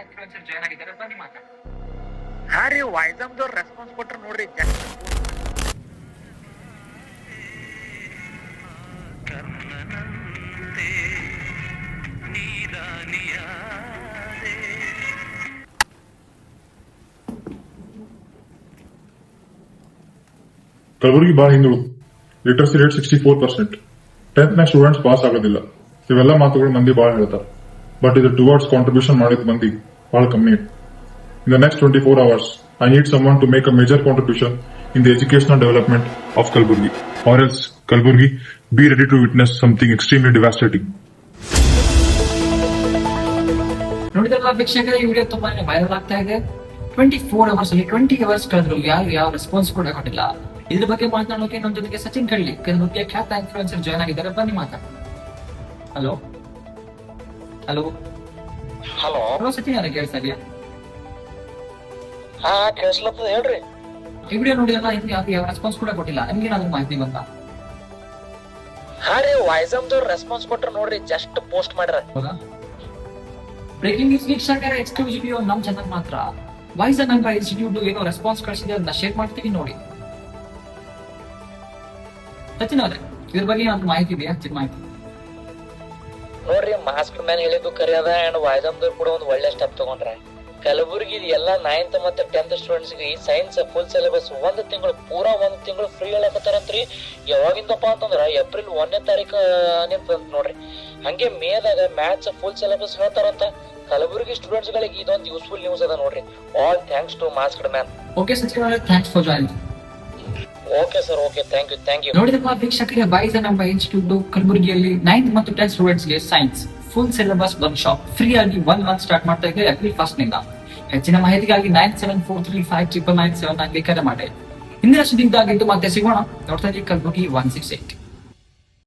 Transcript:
Influencer join ಆಗಿದ್ದಾರೆ, ಬನ್ನಿ ಮಾತಾಡ. ಹಾ ರೀ, ವೈಸಮ್ದವ್ರು ರೆಸ್ಪಾನ್ಸ್ ಕೊಟ್ರೆ ನೋಡ್ರಿ. ಕಲಬುರಗಿ ಬಹಳ ಹಿಂದುಳು. Literacy rate 64%. 10th ನ ಸ್ಟೂಡೆಂಟ್ಸ್ ಪಾಸ್ ಆಗೋದಿಲ್ಲ. ಇವೆಲ್ಲ ಮಾತುಗಳು ಮಂದಿ ಬಹಳ ಹೇಳ್ತಾರೆ. ಬಟ್ ಇದು ಟುವರ್ಡ್ಸ್ ಕಾಂಟ್ರಿಬ್ಯೂಷನ್ ಮಾಡಿದ ಮಂದಿ ಬಹಳ ಕಮ್ಮಿ. In the next 24 hours, I need someone to make a major contribution in the educational development of Kalburgi. Or else, Kalburgi, be ready to witness something extremely devastating. ನೋಡಿದ್ರಲ್ಲ ವೀಕ್ಷಕರೇ, ಈ video ತುಂಬಾನೇ viral ಆಗ್ತಾ ಇದೆ. 24 ಅವರ್ಸ್ ಅಲ್ಲಿ 20 hours ಕಳೆದ್ರು ಯಾರು ಯಾವ response ಕೂಡ ಕೊಟ್ಟಿಲ್ಲ. ಇದ್ರ ಬಗ್ಗೆ ಮಾತನಾಡೋಕೆ ನಮ್ಮ ಜೊತೆಗೆ ಸಚಿನ್ ಕಳ್ಳಿ, ಕೆಲವರಿಗೆ ಖ್ಯಾತ ಇನ್ಫ್ಲೂಯೆನ್ಸರ್ ಜಾಯ್ನ್ ಆಗಿದ್ದಾರೆ, ಬನ್ನಿ ಮಾತಾಡ. Hello hello hello hello Sachin, ಯಾರು ಕೇಳ್ತಾ ಇದೆಯಾ? ಹಾ ಕೇಳಿಸ್ಲತ್ತದ, ಹೇಳ್ರಿ. ಈ ವಿಡಿಯೋ ನೋಡಿದ್ರಲ್ಲ, ಇನ್ನು ಯಾವ ರೆಸ್ಪಾನ್ಸ್ ಕೂಡ ಕೊಟ್ಟಿಲ್ಲ. ನಿಮ್ಗೆ ಏನಾದ್ರು ಮಾಹಿತಿ ಬಂತಾ? ಹಾ ರೀ, ವೈಸಮ್ದವ್ರು ರೆಸ್ಪಾನ್ಸ್ ಕೊಟ್ರ ನೋಡ್ರಿ, ಜಸ್ಟ್ ಪೋಸ್ಟ್ ಮಾಡ್ರ. ಹೌದಾ? ಬ್ರೇಕಿಂಗ್ ನ್ಯೂಸ್ ವೀಕ್ಷಕರ, ಎಕ್ಸ್ಕ್ಲೂಸಿವ್ ನಮ್ ಚಾನಲ್ ಮಾತ್ರ. ವೈಸನ್ ಅಂತ ಇನ್ಸ್ಟಿಟ್ಯೂಟ್ ಏನೋ ರೆಸ್ಪಾನ್ಸ್ ಕಳಿಸಿದೆ, ಅದನ್ನ ಶೇರ್ ಮಾಡ್ತೀವಿ ನೋಡಿ. ಸಚಿನ್ ಅವರೇ, ಇದ್ರ ಬಗ್ಗೆ ಏನಾದ್ರು ಮಾಹಿತಿ ಇದೆಯಾ? ಚಿಕ್ಕ ಮಾಹಿತಿ ನೋಡ್ರಿ, ಮಾಸ್ಕ್ ಮ್ಯಾನ್ ಹೇಳಿದ್ದು ಕರೆ ಅದ. ಅಂಡ್ ವೈಸಮ್ದವ್ರು ಕೂಡ ಒಂದು ಒಳ್ಳೆ ಸ್ಟೆಪ್ ತಗೊಂಡ್ರ. ಕಲಬುರ್ಗಿ ಎಲ್ಲಾ 9th ಮತ್ತೆ 10th ಸ್ಟೂಡೆಂಟ್ಸ್ ಗೆ ಸೈನ್ಸ್ ಫುಲ್ ಸಿಲೆಬಸ್ ಒಂದ್ ತಿಂಗಳು ಫ್ರೀ ಹೇಳಕತ್ತಾರಂತ್ರಿ. ಯಾವಾಗಿಂದಪ್ಪ ಅಂತಂದ್ರ ಏಪ್ರಿಲ್ 1ನೇ ತಾರೀಕು ನೋಡ್ರಿ. ಹಂಗೆ ಮೇದಾಗ ಮ್ಯಾಥ್ಸ್ ಫುಲ್ ಸಿಲೆಬಸ್ ಹೇಳ್ತಾರಂತ. ಕಲಬುರ್ಗಿ ಸ್ಟೂಡೆಂಟ್ಸ್ ಗಳಿಗೆ ಇದೊಂದು ಯೂಸ್ಫುಲ್ ನ್ಯೂಸ್ ಅದ ನೋಡ್ರಿ. All thanks to masked man. Okay Sachin ಅವರೇ, thanks for joining. Okay sir, okay, thank you. ನೋಡಿದಪ್ಪ ವೀಕ್ಷಕರೇ, ವೈಸನ್ ಎಂಬ ಇನ್ಸ್ಟಿಟ್ಯೂಟ್ ಕಲಬುರಗಿಯಲ್ಲಿ 9th ಮತ್ತು 10th ಸ್ಟೂಡೆಂಟ್ಸ್ ಗೆ science full syllabus work shop free ಆಗಿ 1 ಮಂತ್ ಸ್ಟಾರ್ಟ್ ಮಾಡ್ತಾ ಇದೆ ಏಪ್ರಿಲ್ 1 ನಿಂದ. ಹೆಚ್ಚಿನ ಮಾಹಿತಿಗಾಗಿ 97435997 ಕರೆ ಮಾಡಿ. ಇಂದಿನ ಸುದ್ದಿದ್ದಾಗಿದ್ದು ಮತ್ತೆ ಸಿಗೋಣ. ನೋಡ್ತಾ ಇದ್ದೀವಿ ಕಲಬುರಗಿ 168.